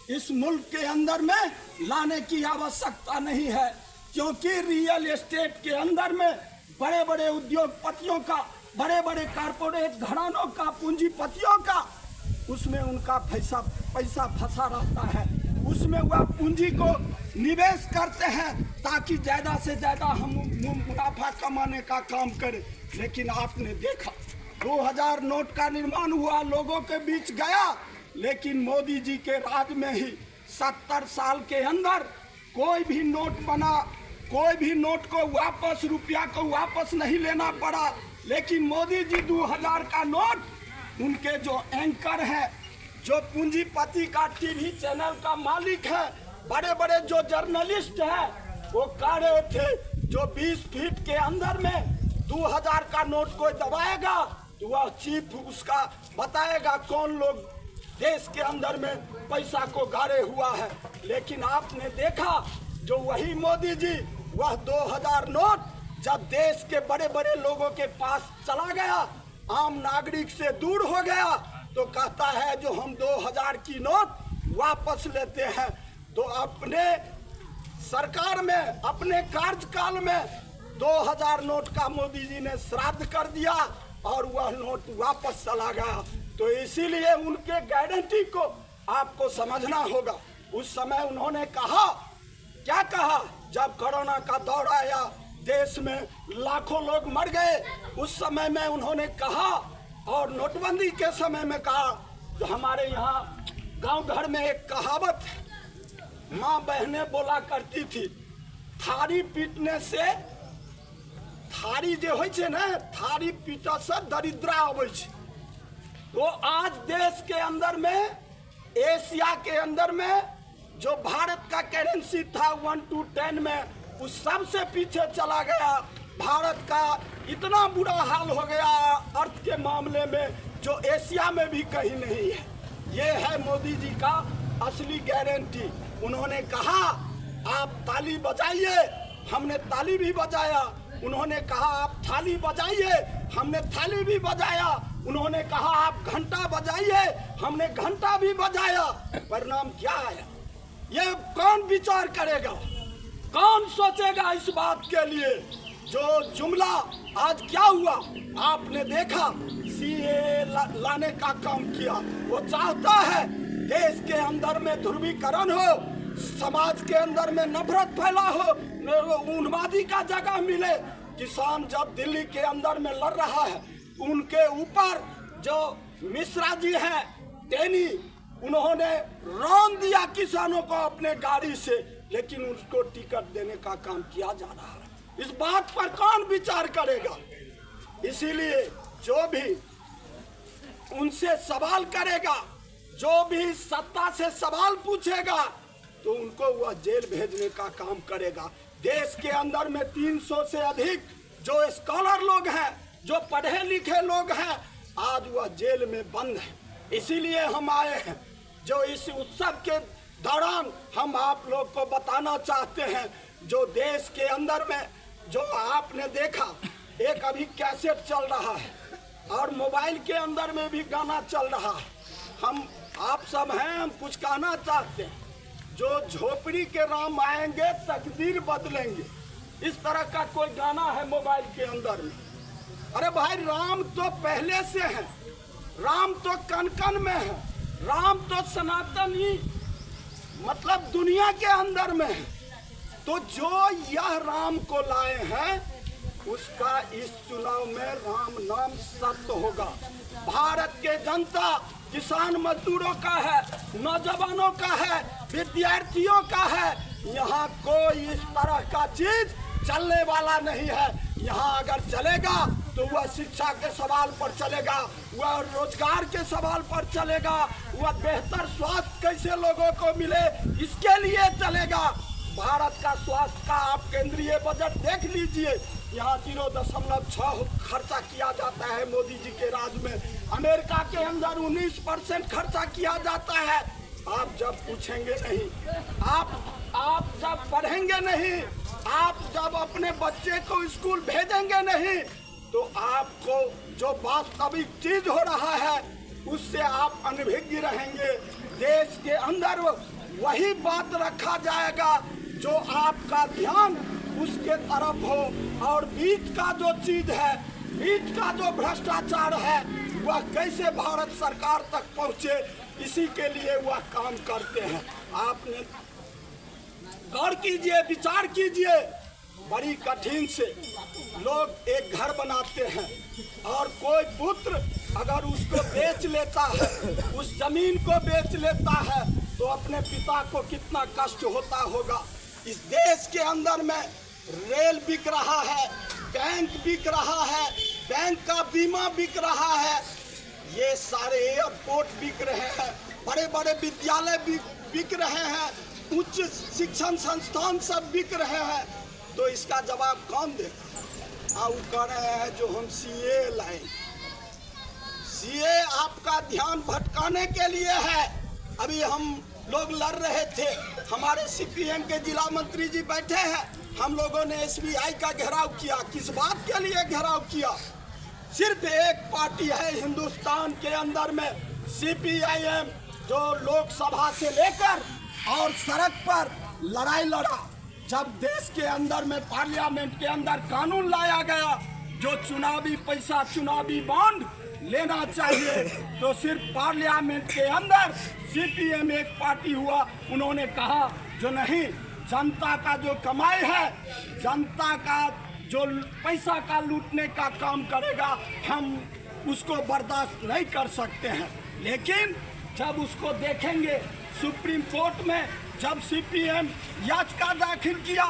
इस मुल्क के अंदर में लाने की आवश्यकता नहीं है, क्योंकि रियल एस्टेट के अंदर में बड़े बड़े उद्योगपतियों का, बड़े बड़े कारपोरेट घरानों का, पूंजीपतियों का, उसमें उनका पैसा फंसा रहता है। उसमें वह पूंजी को निवेश करते हैं ताकि ज़्यादा से ज़्यादा हम मुनाफा कमाने का काम करें। लेकिन आपने देखा 2000 नोट का निर्माण हुआ, लोगों के बीच गया, लेकिन मोदी जी के राज में ही 70 साल के अंदर कोई भी नोट बना, कोई भी नोट को वापस, रुपया को वापस नहीं लेना पड़ा। लेकिन मोदी जी 2000 का नोट, उनके जो एंकर हैं, जो पूंजीपति का टीवी चैनल का मालिक है, बड़े बड़े जो जर्नलिस्ट हैं, वो कह रहे थे जो 20 फीट के अंदर में 2000 का नोट कोई दबाएगा तो वह चीफ उसका बताएगा कौन लोग देश के अंदर में पैसा को गाड़े हुआ है। लेकिन आपने देखा जो वही मोदी जी, वह 2000 नोट जब देश के बड़े बड़े लोगों के पास चला गया, आम नागरिक से दूर हो गया, तो कहता है जो हम 2000 की नोट वापस लेते हैं। तो अपने सरकार में, अपने कार्यकाल में 2000 नोट का मोदी जी ने श्राद्ध कर दिया और वह नोट वापस चला गया। तो इसीलिए उनके गारंटी को आपको समझना होगा। उस समय उन्होंने कहा, क्या कहा, जब कोरोना का दौर आया, देश में लाखों लोग मर गए, उस समय में उन्होंने कहा, और नोटबंदी के समय में कहा। तो हमारे यहाँ गांव घर में एक कहावत है, माँ बहनें बोला करती थी, थारी पीटने से, थारी जो होय छे ना, थारी पीटा से दरिद्रा आवे छे। तो आज देश के अंदर में, एशिया के अंदर में जो भारत का करेंसी था 1 to 10 में, उस सबसे पीछे चला गया। भारत का इतना बुरा हाल हो गया अर्थ के मामले में जो एशिया में भी कहीं नहीं है। ये है मोदी जी का असली गारंटी। उन्होंने कहा आप ताली बजाइए, हमने ताली भी बजाया। उन्होंने कहा आप थाली बजाइए, हमने थाली भी बजाया। उन्होंने कहा आप घंटा बजाइए, हमने घंटा भी बजाया। परिणाम क्या आया? ये कौन विचार करेगा, कौन सोचेगा इस बात के लिए? जो जुमला आज क्या हुआ, आपने देखा, सीए लाने का काम किया। वो चाहता है देश के अंदर में ध्रुवीकरण हो, समाज के अंदर में नफरत फैला हो, उन्मादी का जगह मिले। किसान जब दिल्ली के अंदर में लड़ रहा है, उनके ऊपर जो मिश्रा जी हैं, टेनी, उन्होंने रौन दिया किसानों को अपने गाड़ी से, लेकिन उसको टिकट देने का काम किया जा रहा है। इस बात पर कौन विचार करेगा? इसीलिए जो भी उनसे सवाल करेगा, जो भी सत्ता से सवाल पूछेगा, तो उनको वह जेल भेजने का काम करेगा। देश के अंदर में 300 से अधिक जो स्कॉलर लोग हैं, जो पढ़े लिखे लोग हैं, आज वह जेल में बंद है। इसीलिए हम आए हैं। जो इस उत्सव के दौरान हम आप लोग को बताना चाहते हैं, जो देश के अंदर में जो आपने देखा, एक अभी कैसेट चल रहा है और मोबाइल के अंदर में भी गाना चल रहा है। हम आप सब हैं, हम कुछ कहना चाहते हैं। जो झोपड़ी के राम आएंगे तकदीर बदलेंगे, इस तरह का कोई गाना है मोबाइल के अंदर में। अरे भाई, राम तो पहले से है, राम तो कन कन में है, राम तो सनातनी मतलब दुनिया के अंदर में है। तो जो यह राम को लाए हैं, उसका इस चुनाव में राम नाम सत्य होगा। भारत के जनता, किसान मजदूरों का है, नौजवानों का है, विद्यार्थियों का है। यहाँ कोई इस तरह का चीज चलने वाला नहीं है। यहाँ अगर चलेगा तो वह शिक्षा के सवाल पर चलेगा, वह रोजगार के सवाल पर चलेगा, वह बेहतर स्वास्थ्य कैसे लोगों को मिले इसके लिए चलेगा। भारत का स्वास्थ्य का आप केंद्रीय बजट देख लीजिए, यहाँ 0.6 खर्चा किया जाता है मोदी जी के राज में। अमेरिका के अंदर 19% खर्चा किया जाता है। आप जब पूछेंगे नहीं, आप जब पढ़ेंगे नहीं, आप जब अपने बच्चे को स्कूल भेजेंगे नहीं, तो आपको जो वास्तविक चीज हो रहा है उससे आप अनभिज्ञ रहेंगे। देश के अंदर वही बात रखा जाएगा जो आपका ध्यान उसके तरफ हो। और बीच का जो चीज है, बीच का जो भ्रष्टाचार है, वह कैसे भारत सरकार तक पहुंचे, इसी के लिए वह काम करते हैं। आपने गौर कीजिए, विचार कीजिए, बड़ी कठिन से लोग एक घर बनाते हैं और कोई पुत्र अगर उसको बेच लेता है, उस जमीन को बेच लेता है, तो अपने पिता को कितना कष्ट होता होगा। इस देश के अंदर में रेल बिक रहा है, बैंक बिक रहा है, बैंक का बीमा बिक रहा है, ये सारे एयरपोर्ट बिक रहे हैं, बड़े बड़े विद्यालय बिक रहे हैं, उच्च शिक्षण संस्थान सब बिक रहे हैं। तो इसका जवाब कौन दे? वो कह रहे हैं जो हम सीए लाए। सीए आपका ध्यान भटकाने के लिए है। अभी हम लोग लड़ रहे थे, हमारे सीपीएम के जिला मंत्री जी बैठे हैं, हम लोगों ने एसबीआई का घेराव किया। किस बात के लिए घेराव किया? सिर्फ एक पार्टी है हिंदुस्तान के अंदर में, सीपीआईएम, जो लोकसभा से लेकर और सड़क पर लड़ाई लड़ा। जब देश के अंदर में पार्लियामेंट के अंदर कानून लाया गया जो चुनावी पैसा, चुनावी बॉन्ड लेना चाहिए, तो सिर्फ पार्लियामेंट के अंदर सीपीएम एक पार्टी हुआ, उन्होंने कहा जो नहीं, जनता का जो कमाई है, जनता का जो पैसा का लूटने का काम करेगा, हम उसको बर्दाश्त नहीं कर सकते हैं। लेकिन जब उसको देखेंगे सुप्रीम कोर्ट में, जब सीपीएम याचिका दाखिल किया